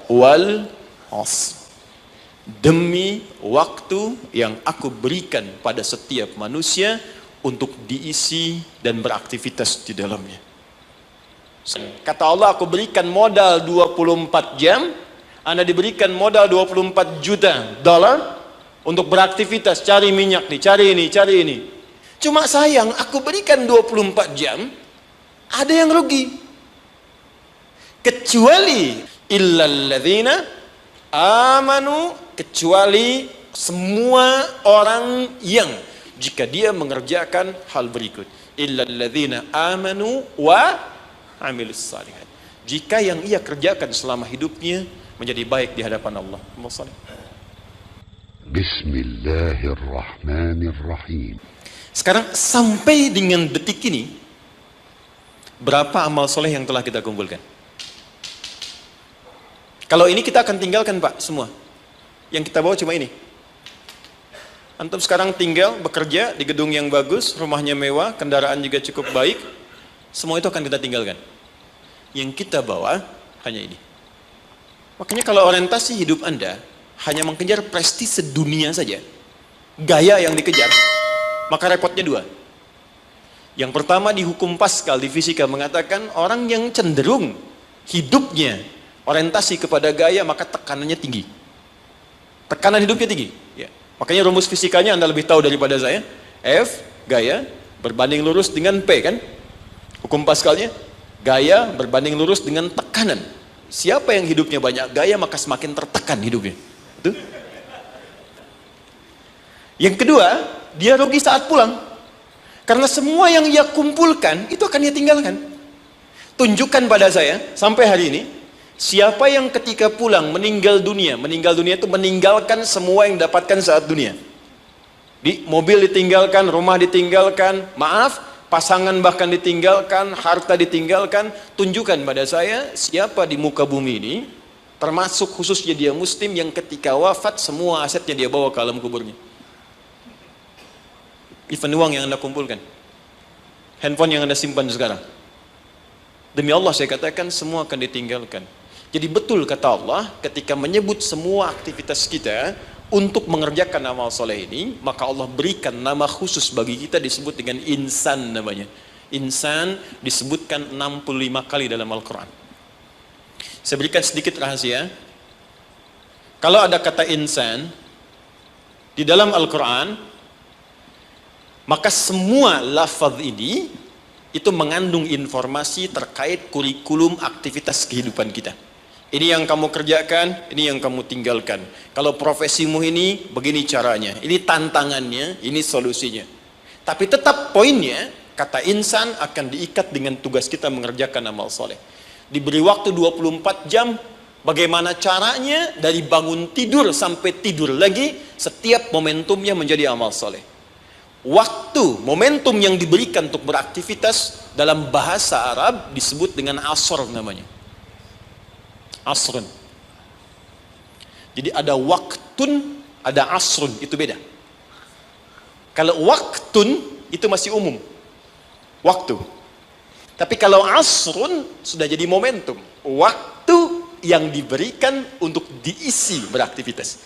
wal asr, demi waktu yang aku berikan pada setiap manusia untuk diisi dan beraktivitas di dalamnya. Kata Allah, aku berikan modal 24 jam, Anda diberikan modal 24 juta dolar untuk beraktivitas, cari minyak nih, cari ini, cari ini. Cuma sayang, aku berikan 24 jam, ada yang rugi. Kecuali illalladzina amanu, kecuali semua orang yang jika dia mengerjakan hal berikut, illalladzina amanu wa amilus salihat, jika yang ia kerjakan selama hidupnya menjadi baik di hadapan Allah. Bismillahirrahmanirrahim. Sekarang sampai dengan detik ini, berapa amal soleh yang telah kita kumpulkan? Kalau ini kita akan tinggalkan Pak, semua. Yang kita bawa cuma ini. Antum sekarang tinggal bekerja di gedung yang bagus, rumahnya mewah, kendaraan juga cukup baik, semua itu akan kita tinggalkan. Yang kita bawa hanya ini. Makanya kalau orientasi hidup Anda hanya mengejar prestise dunia saja, gaya yang dikejar, maka repotnya dua. Yang pertama, di hukum Pascal di fisika mengatakan orang yang cenderung hidupnya orientasi kepada gaya, maka tekanannya tinggi. Tekanan hidupnya tinggi. Ya. Makanya rumus fisikanya Anda lebih tahu daripada saya. F, gaya, berbanding lurus dengan P kan? Hukum Pascalnya, gaya berbanding lurus dengan tekanan. Siapa yang hidupnya banyak gaya, maka semakin tertekan hidupnya. Itu. Yang kedua, dia rugi saat pulang. Karena semua yang ia kumpulkan, itu akan ia tinggalkan. Tunjukkan pada saya, sampai hari ini, siapa yang ketika pulang meninggal dunia itu meninggalkan semua yang dapatkan saat dunia. Di mobil ditinggalkan, rumah ditinggalkan, maaf, pasangan bahkan ditinggalkan, harta ditinggalkan. Tunjukkan pada saya siapa di muka bumi ini, termasuk khususnya dia muslim, yang ketika wafat semua asetnya dia bawa ke alam kuburnya. Even uang yang Anda kumpulkan, handphone yang Anda simpan sekarang, demi Allah saya katakan semua akan ditinggalkan. Jadi betul kata Allah, ketika menyebut semua aktivitas kita untuk mengerjakan amal soleh ini, maka Allah berikan nama khusus bagi kita, disebut dengan insan namanya. Insan disebutkan 65 kali dalam Al-Quran. Saya berikan sedikit rahasia. Kalau ada kata insan di dalam Al-Quran, maka semua lafaz ini itu mengandung informasi terkait kurikulum aktivitas kehidupan kita. Ini yang kamu kerjakan, ini yang kamu tinggalkan. Kalau profesimu ini, begini caranya. Ini tantangannya, ini solusinya. Tapi tetap poinnya, kata insan akan diikat dengan tugas kita mengerjakan amal soleh. Diberi waktu 24 jam, bagaimana caranya dari bangun tidur sampai tidur lagi, setiap momentumnya menjadi amal soleh. Waktu, momentum yang diberikan untuk beraktivitas dalam bahasa Arab disebut dengan asr namanya. Asrun. Jadi ada waktun, ada asrun, itu beda. Kalau waktun itu masih umum, waktu. Tapi kalau asrun sudah jadi momentum, waktu yang diberikan untuk diisi beraktivitas.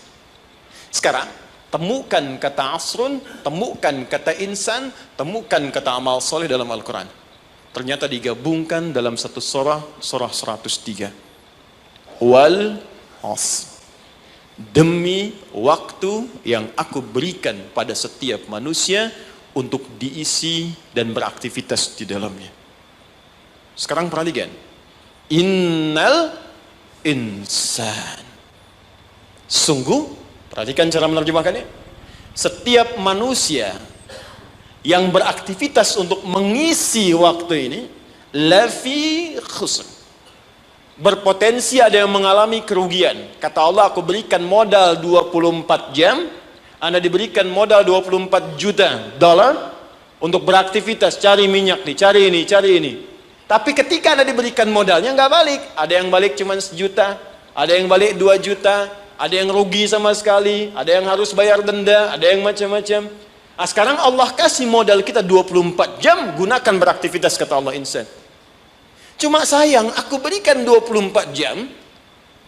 Sekarang temukan kata asrun, temukan kata insan, temukan kata amal soleh dalam Al-Quran. Ternyata digabungkan dalam satu surah 103. Wal asr, demi waktu yang aku berikan pada setiap manusia untuk diisi dan beraktivitas di dalamnya. Sekarang perhatikan, innal insan, sungguh, perhatikan cara menerjemahkannya, setiap manusia yang beraktivitas untuk mengisi waktu ini lafi khusr, berpotensi ada yang mengalami kerugian. Kata Allah, aku berikan modal 24 jam, Anda diberikan modal 24 juta dolar untuk beraktivitas, cari minyak nih, cari ini, cari ini. Tapi ketika Anda diberikan modalnya nggak balik, ada yang balik cuma 1 juta, ada yang balik 2 juta, ada yang rugi sama sekali, ada yang harus bayar denda, ada yang macam-macam. Nah, sekarang Allah kasih modal kita 24 jam, gunakan beraktivitas, kata Allah insan. Cuma sayang, aku berikan 24 jam,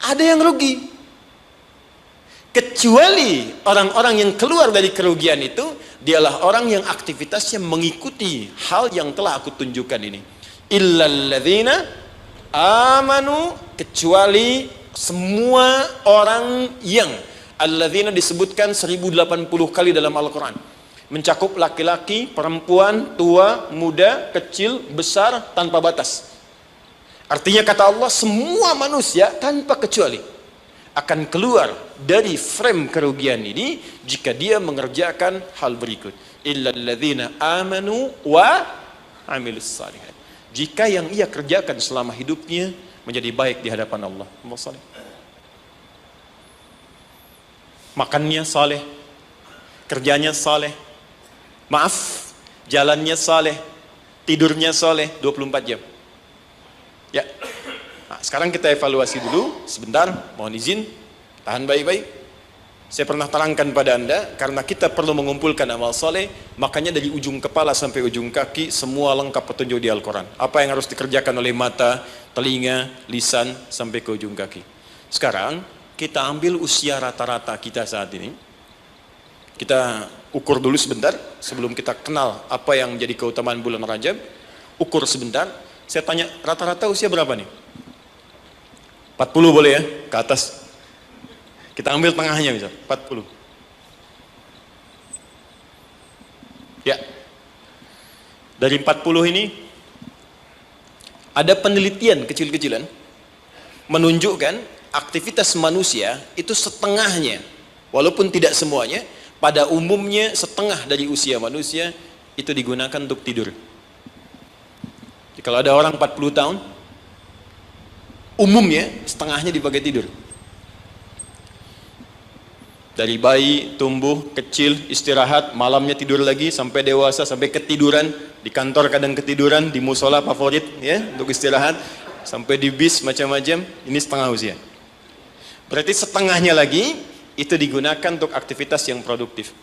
ada yang rugi. Kecuali orang-orang yang keluar dari kerugian itu, dialah orang yang aktivitasnya mengikuti hal yang telah aku tunjukkan ini. Illalladzina amanu, kecuali semua orang yang, alladzina disebutkan 1080 kali dalam Al-Quran, mencakup laki-laki, perempuan, tua, muda, kecil, besar, tanpa batas. Artinya kata Allah, semua manusia tanpa kecuali akan keluar dari frame kerugian ini jika dia mengerjakan hal berikut. Illalladzina amanu wa amilus salihat. Jika yang ia kerjakan selama hidupnya menjadi baik di hadapan Allah. Makannya saleh, kerjanya saleh, maaf, jalannya saleh, tidurnya saleh 24 jam. Ya. Nah, sekarang kita evaluasi dulu sebentar, mohon izin, tahan baik-baik. Saya pernah terangkan pada Anda, karena kita perlu mengumpulkan amal saleh, makanya dari ujung kepala sampai ujung kaki semua lengkap petunjuk di Al-Quran. Apa yang harus dikerjakan oleh mata, telinga, lisan, sampai ke ujung kaki. Sekarang kita ambil usia rata-rata kita saat ini. Kita ukur dulu sebentar sebelum kita kenal apa yang jadi keutamaan bulan Rajab. Ukur sebentar. Saya tanya, rata-rata usia berapa nih? 40 boleh ya, ke atas. Kita ambil tengahnya misal, 40. Ya. Dari 40 ini ada penelitian kecil-kecilan menunjukkan aktivitas manusia itu setengahnya, walaupun tidak semuanya, pada umumnya setengah dari usia manusia itu digunakan untuk tidur. Jadi, kalau ada orang 40 tahun, umumnya setengahnya dipakai tidur. Dari bayi, tumbuh, kecil, istirahat, malamnya tidur lagi, sampai dewasa, sampai ketiduran, di kantor kadang ketiduran, di musola favorit ya untuk istirahat, sampai di bis macam-macam, ini setengah usia. Berarti setengahnya lagi itu digunakan untuk aktivitas yang produktif.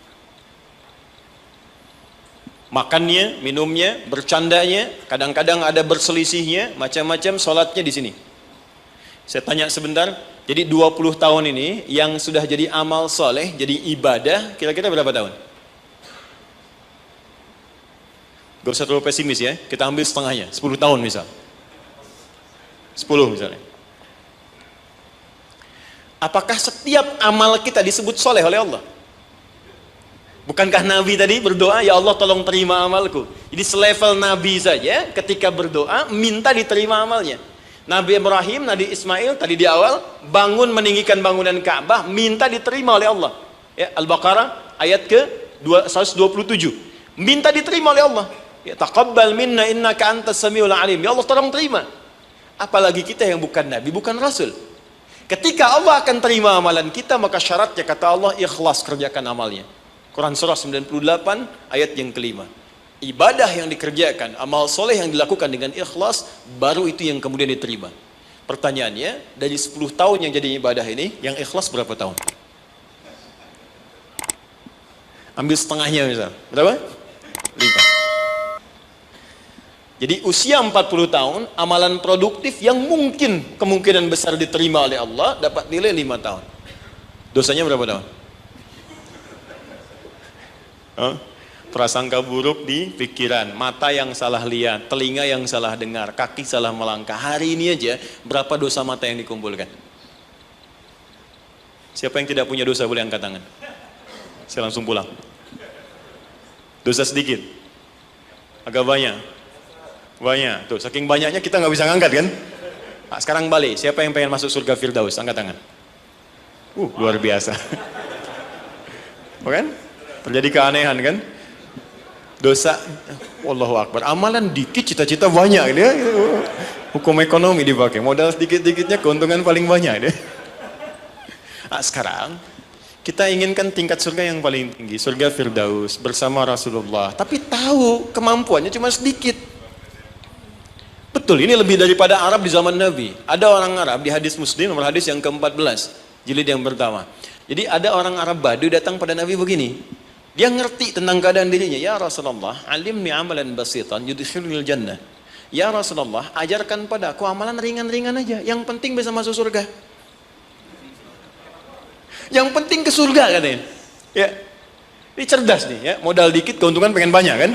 Makannya, minumnya, bercandanya, kadang-kadang ada berselisihnya, macam-macam, sholatnya di sini. Saya tanya sebentar, jadi 20 tahun ini yang sudah jadi amal soleh, jadi ibadah, kira-kira berapa tahun? Gak usah terlalu pesimis ya, kita ambil setengahnya, 10 tahun misal. 10 misalnya. Apakah setiap amal kita disebut soleh oleh Allah? Bukankah Nabi tadi berdoa, ya Allah tolong terima amalku. Jadi selevel Nabi saja ketika berdoa minta diterima amalnya. Nabi Ibrahim, Nabi Ismail tadi di awal bangun meninggikan bangunan Ka'bah, minta diterima oleh Allah. Ya, Al-Baqarah ayat ke 127. Minta diterima oleh Allah. Ya, taqabbal minna innaka antas samiul alim. Ya Allah tolong terima. Apalagi kita yang bukan Nabi, bukan Rasul. Ketika Allah akan terima amalan kita, maka syaratnya kata Allah ikhlas kerjakan amalnya. Quran surah 98 ayat yang kelima. Ibadah yang dikerjakan, amal soleh yang dilakukan dengan ikhlas, baru itu yang kemudian diterima. Pertanyaannya, dari 10 tahun yang jadi ibadah ini, yang ikhlas berapa tahun? Ambil setengahnya misal. Berapa? 5. Jadi usia 40 tahun, amalan produktif yang mungkin kemungkinan besar diterima oleh Allah, dapat nilai 5 tahun. Dosanya berapa tahun? Prasangka buruk di pikiran, mata yang salah lihat, telinga yang salah dengar, kaki salah melangkah. Hari ini aja berapa dosa mata yang dikumpulkan? Siapa yang tidak punya dosa boleh angkat tangan. Saya langsung pulang. Dosa sedikit, agak banyak. Banyak, tuh saking banyaknya kita nggak bisa ngangkat kan? Nah, sekarang balik, siapa yang pengen masuk surga Firdaus? Angkat tangan. Luar biasa. Bukan? Terjadi keanehan kan? Dosa, Wallahu Akbar, amalan dikit, cita-cita banyak dia. Hukum ekonomi dipakai, modal sedikit-dikitnya keuntungan paling banyak dia. Nah, sekarang kita inginkan tingkat surga yang paling tinggi, surga Firdaus bersama Rasulullah. Tapi tahu kemampuannya cuma sedikit. Betul, ini lebih daripada Arab di zaman Nabi. Ada orang Arab di hadis Muslim, nomor hadis yang ke-14, jilid yang pertama. Jadi ada orang Arab Badu datang pada Nabi begini. Dia ngerti tentang keadaan dirinya. Ya Rasulullah, alimni amalan basitan yudkhilul jannah. Ya Rasulullah, ajarkan padaku amalan ringan-ringan aja, yang penting bisa masuk surga. Yang penting ke surga katanya. Ya. Ini cerdas nih ya, modal dikit keuntungan pengen banyak kan.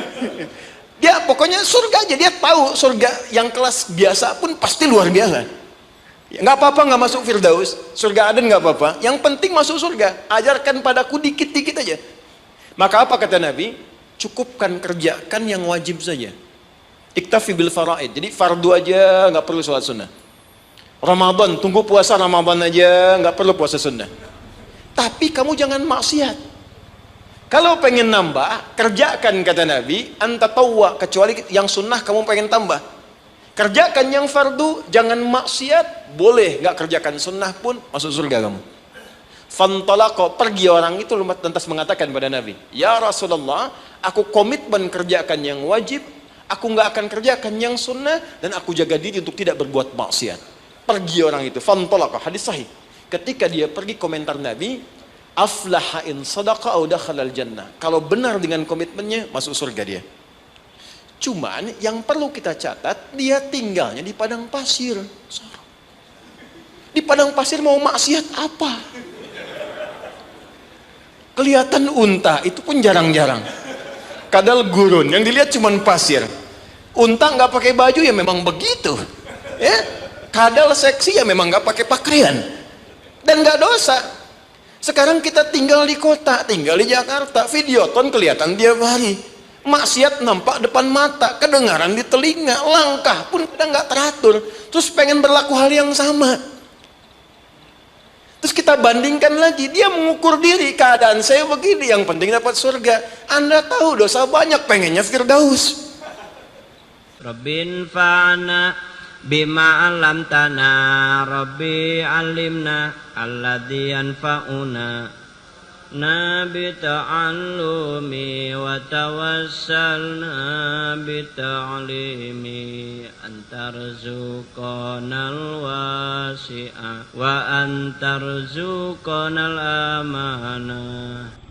Dia pokoknya surga aja, dia tahu surga yang kelas biasa pun pasti luar biasa. Ya, nggak apa-apa nggak masuk Firdaus, surga Aden nggak apa-apa. Yang penting masuk surga. Ajarkan padaku dikit-dikit aja. Maka apa kata Nabi? Cukupkan kerjakan yang wajib saja. Iktafi bil faraid. Jadi fardu aja, nggak perlu sholat sunnah. Ramadan, tunggu puasa Ramadan aja, nggak perlu puasa sunnah. Tapi kamu jangan maksiat. Kalau pengen nambah, kerjakan kata Nabi, anta tawwa, kecuali yang sunnah kamu pengen tambah. Kerjakan yang fardu, jangan maksiat, boleh nggak kerjakan sunnah pun masuk surga kamu. Fantalaqa, pergi orang itu lantas mengatakan pada Nabi, ya Rasulullah, aku komitmen kerjakan yang wajib, aku nggak akan kerjakan yang sunnah, dan aku jaga diri untuk tidak berbuat maksiat. Pergi orang itu, fantalaqa, hadis sahih. Ketika dia pergi, komentar Nabi, aflaha in sadaqa au dakhalal jannah. Kalau benar dengan komitmennya, masuk surga dia. Cuman yang perlu kita catat, dia tinggalnya di padang pasir. Di padang pasir mau maksiat apa? Kelihatan unta, itu pun jarang-jarang. Kadal gurun, yang dilihat cuma pasir. Unta nggak pakai baju ya memang begitu. Ya, kadal seksi ya memang nggak pakai pakaian. Dan nggak dosa. Sekarang kita tinggal di kota, tinggal di Jakarta, videoton kelihatan tiap hari. Maksiat nampak depan mata, kedengaran di telinga, langkah pun kadang nggak teratur. Terus pengen berlaku hal yang sama. Terus kita bandingkan lagi, dia mengukur diri, keadaan saya begini, yang penting dapat surga. Anda tahu dosa banyak, pengennya Firdaus. Rabbin fa'ana bima alamtana Rabbi alimna alladhi yanfa'una nabi ta'allumi wa tawassalna bita'limi antarzuqanal wasi'a wa antarzuqanal amanah.